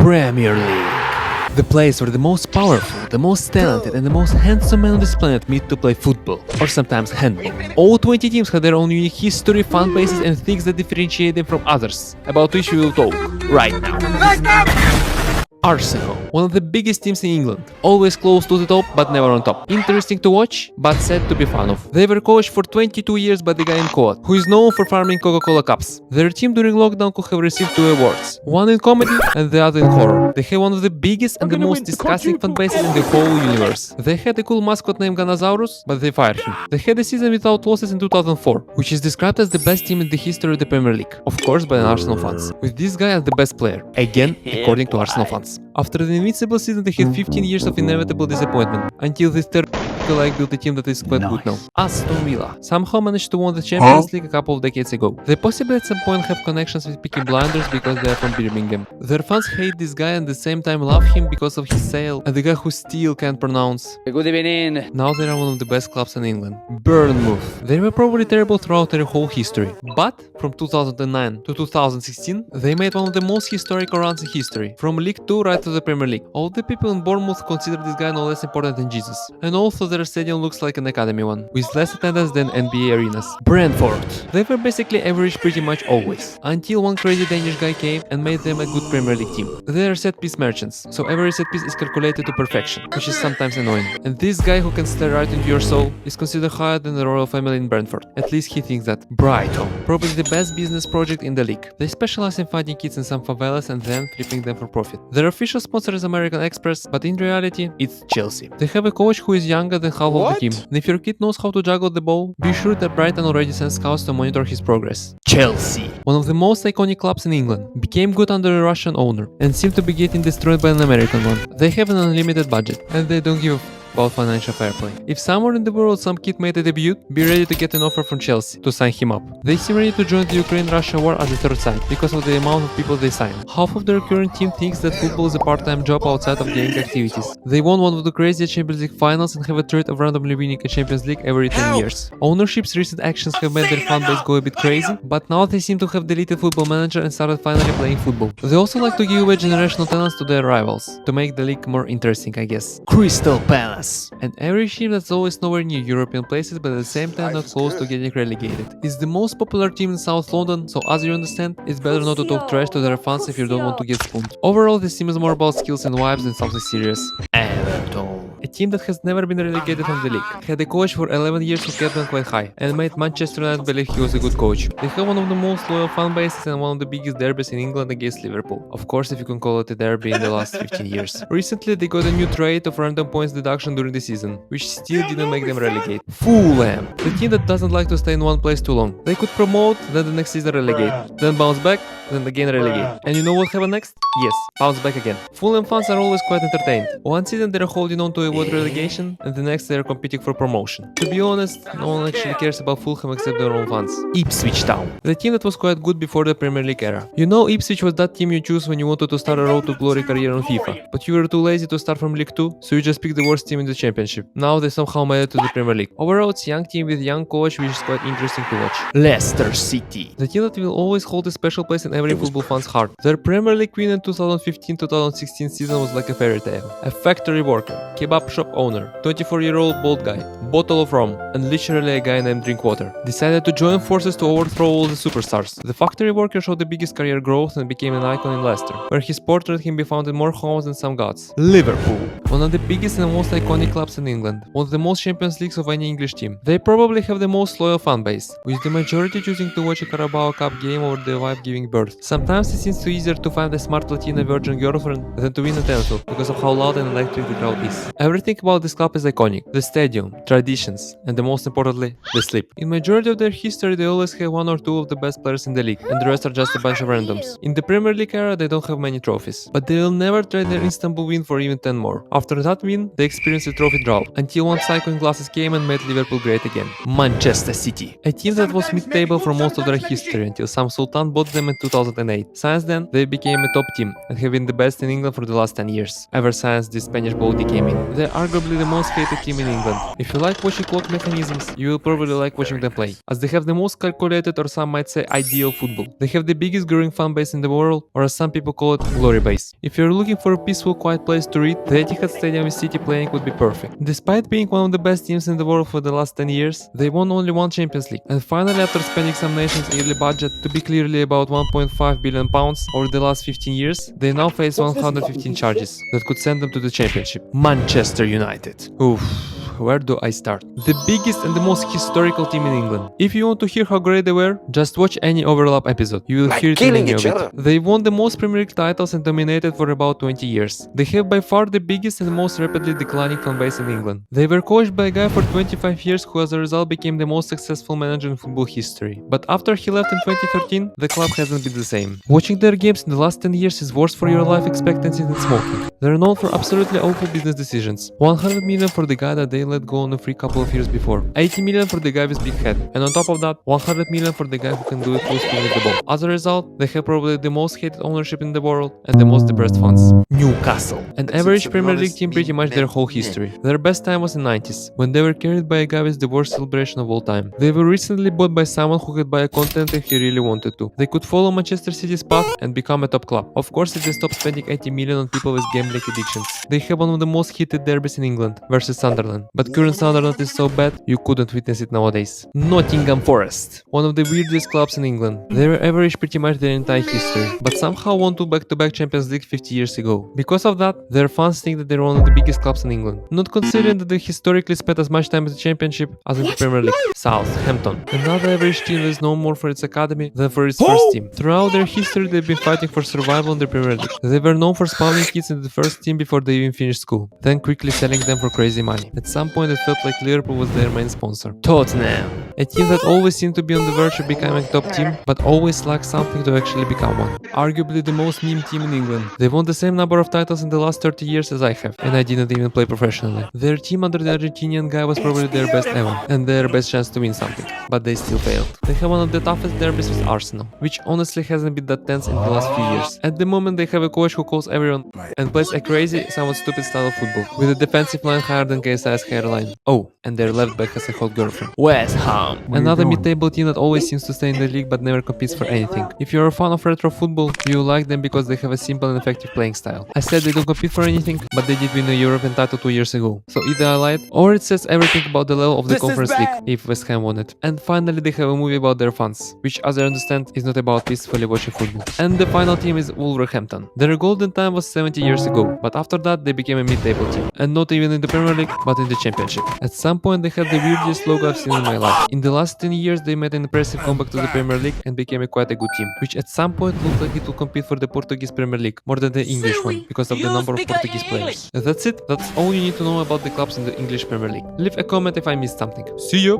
Premier League. The place where the most powerful, the most talented and the most handsome men on this planet meet to play football, or sometimes handball. All 20 teams have their own unique history, fan bases and things that differentiate them from others, about which we will talk right now. Arsenal, one of the biggest teams in England, always close to the top but never on top. Interesting to watch, but sad to be fan of. They were coached for 22 years by the guy in Coat, who is known for farming Coca-Cola cups. Their team during lockdown could have received 2 awards, one in comedy and the other in horror. They have one of the biggest and the most disgusting fan bases in the whole universe. They had a cool mascot named Ganosaurus, but they fired him. They had a season without losses in 2004, which is described as the best team in the history of the Premier League, of course by an Arsenal fans, with this guy as the best player, again according to Arsenal fans. After the invincible season, they had 15 years of inevitable disappointment, until this like built a team that is quite good now. Aston Villa somehow managed to win the Champions League a couple of decades ago. They possibly at some point have connections with Peaky Blinders because they are from Birmingham. Their fans hate this guy and at the same time love him because of his sale and the guy who still can't pronounce. Good evening. Now they are one of the best clubs in England. Bournemouth. They were probably terrible throughout their whole history, but from 2009 to 2016 they made one of the most historical runs in history, from League 2 right to the Premier League. All the people in Bournemouth consider this guy no less important than Jesus, and also their stadium looks like an academy one, with less attendance than NBA arenas. Brentford. They were basically average pretty much always, until one crazy Danish guy came and made them a good Premier League team. They are set piece merchants, so every set piece is calculated to perfection, which is sometimes annoying. And this guy who can stare right into your soul is considered higher than the royal family in Brentford. At least he thinks that. Brighton. Probably the best business project in the league. They specialize in finding kids in some favelas and then flipping them for profit. Their official sponsor is American Express, but in reality, it's Chelsea. They have a coach who is younger than half of the team. And if your kid knows how to juggle the ball, be sure that Brighton already sends scouts to monitor his progress. Chelsea, one of the most iconic clubs in England, became good under a Russian owner and seemed to be getting destroyed by an American one. They have an unlimited budget and they don't give a about financial fair play. If somewhere in the world some kid made a debut, be ready to get an offer from Chelsea to sign him up. They seem ready to join the Ukraine-Russia war as a third side because of the amount of people they sign. Half of their current team thinks that football is a part-time job outside of gaming activities. They won one of the craziest Champions League finals and have a threat of randomly winning a Champions League every 10 years. Ownership's recent actions have made their fan base go a bit crazy, but now they seem to have deleted Football Manager and started finally playing football. They also like to give away generational talents to their rivals, to make the league more interesting, I guess. Crystal Palace. And every team that's always nowhere near European places but at the same time not close to getting relegated. It's the most popular team in South London, so as you understand, it's better not to talk trash to their fans if you don't want to get spooned. Overall, this team is more about skills and vibes than something serious. Everton. A team that has never been relegated from the league, had a coach for 11 years who kept them quite high, and made Manchester United believe he was a good coach. They have one of the most loyal fan bases and one of the biggest derbies in England against Liverpool. Of course, if you can call it a derby in the last 15 years. Recently, they got a new trade of random points deduction during the season, which still didn't make them relegate. Fulham, the team that doesn't like to stay in one place too long. They could promote, then the next season relegate, then bounce back, then again relegate. And you know what happened next? Yes, bounce back again. Fulham fans are always quite entertained. One season they're holding on to avoid relegation, and the next they're competing for promotion. To be honest, no one actually cares about Fulham except their own fans. Ipswich Town, the team that was quite good before the Premier League era. You know, Ipswich was that team you choose when you wanted to start a road to glory career on FIFA, but you were too lazy to start from League 2, so you just picked the worst team in the championship. Now they somehow made it to the Premier League. Overall, it's a young team with young coach, which is quite interesting to watch. Leicester City, the team that will always hold a special place in every football fan's heart. Their Premier League win in 2015-2016 season was like a fairy tale. A factory worker, kebab shop owner, 24-year-old bald guy, bottle of rum, and literally a guy named Drinkwater decided to join forces to overthrow all the superstars. The factory worker showed the biggest career growth and became an icon in Leicester, where his portrait can be found in more homes than some gods. Liverpool, one of the biggest and most iconic clubs in England, one of the most Champions Leagues of any English team. They probably have the most loyal fan base, with the majority choosing to watch a Carabao Cup game over their wife giving birth. Sometimes it seems too easier to find a smart Latina virgin girlfriend than to win a title because of how loud and electric the crowd is. Everything about this club is iconic. The stadium, traditions, and the most importantly, the sleep. In majority of their history, they always have one or two of the best players in the league, and the rest are just a bunch of randoms. In the Premier League era, they don't have many trophies, but they will never trade their Istanbul win for even 10 more. After that win, they experienced a trophy drought, until one psycho in glasses came and made Liverpool great again. Manchester City, a team that was mid-table for most of their history until some Sultan bought them in 2008. Since then, they became a top team and have been the best in England for the last 10 years, ever since the Spanish ball came in. They arguably the most hated team in England. If you like watching clock mechanisms, you will probably like watching them play, as they have the most calculated, or some might say ideal football. They have the biggest growing fan base in the world, or as some people call it, glory base. If you're looking for a peaceful, quiet place to read, the Etihad Stadium with City playing would be perfect. Despite being one of the best teams in the world for the last 10 years, they won only one Champions League, and finally, after spending some nations' yearly budget to be clearly about £1.5 billion over the last 15 years, they now face 115 charges that could send them to the championship. Manchester United. Oof. Where do I start? The biggest and the most historical team in England. If you want to hear how great they were, just watch any overlap episode. You will hear it in any of it. They won the most Premier League titles and dominated for about 20 years. They have by far the biggest and most rapidly declining fan base in England. They were coached by a guy for 25 years who as a result became the most successful manager in football history. But after he left in 2013, the club hasn't been the same. Watching their games in the last 10 years is worse for your life expectancy than smoking. They're known for absolutely awful business decisions. 100 million for the guy that they let go on a free couple of years before. 80 million for the guy with big head. And on top of that, 100 million for the guy who can do it full speed with the ball. As a result, they have probably the most hated ownership in the world and the most depressed fans. Newcastle. An average Premier League team pretty much their whole history. Their best time was in the 90s, when they were carried by a guy with the worst celebration of all time. They were recently bought by someone who could buy a content if he really wanted to. They could follow Manchester City's path and become a top club. Of course, if they stop spending 80 million on people with gambling addictions. They have one of the most heated derbies in England versus Sunderland. But current Sunderland is so bad, you couldn't witness it nowadays. Nottingham Forest. One of the weirdest clubs in England. They were average pretty much their entire history, but somehow won 2 back-to-back Champions League 50 years ago. Because of that, their fans think that they're one of the biggest clubs in England. Not considering that they historically spent as much time in the Championship as in the Premier League. Southampton. Another average team that is known more for its academy than for its first team. Throughout their history, they've been fighting for survival in the Premier League. They were known for spawning kids in the first team before they even finished school, then quickly selling them for crazy money. At some point, it felt like Liverpool was their main sponsor. Tottenham. A team that always seemed to be on the verge of becoming a top team, but always lacked something to actually become one. Arguably the most meme team in England. They won the same number of titles in the last 30 years as I have, and I didn't even play professionally. Their team under the Argentinian guy was probably their best ever, and their best chance to win something, but they still failed. They have one of the toughest derbies with Arsenal, which honestly hasn't been that tense in the last few years. At the moment, they have a coach who calls everyone and plays a crazy, somewhat stupid style of football, with a defensive line higher than KSI's hairline. Oh, and their left back has a hot girlfriend. West Ham. Another mid-table team that always seems to stay in the league but never competes for anything. If you're a fan of retro football, you like them because they have a simple and effective playing style. I said they don't compete for anything, but they did win a European title 2 years ago. So either I lied, or it says everything about the level of the Conference League, if West Ham won it. And finally they have a movie about their fans, which as I understand is not about peacefully watching football. And the final team is Wolverhampton. Their golden time was 70 years ago, but after that they became a mid-table team. And not even in the Premier League, but in the Championship. At some point they had the weirdest logo I've seen in my life. In the last 10 years they made an impressive comeback to the Premier League and became quite a good team, which at some point looked like it will compete for the Portuguese Premier League more than the English one, because of the number of Portuguese players. That's it. That's all you need to know about the clubs in the English Premier League. Leave a comment if I missed something. See you!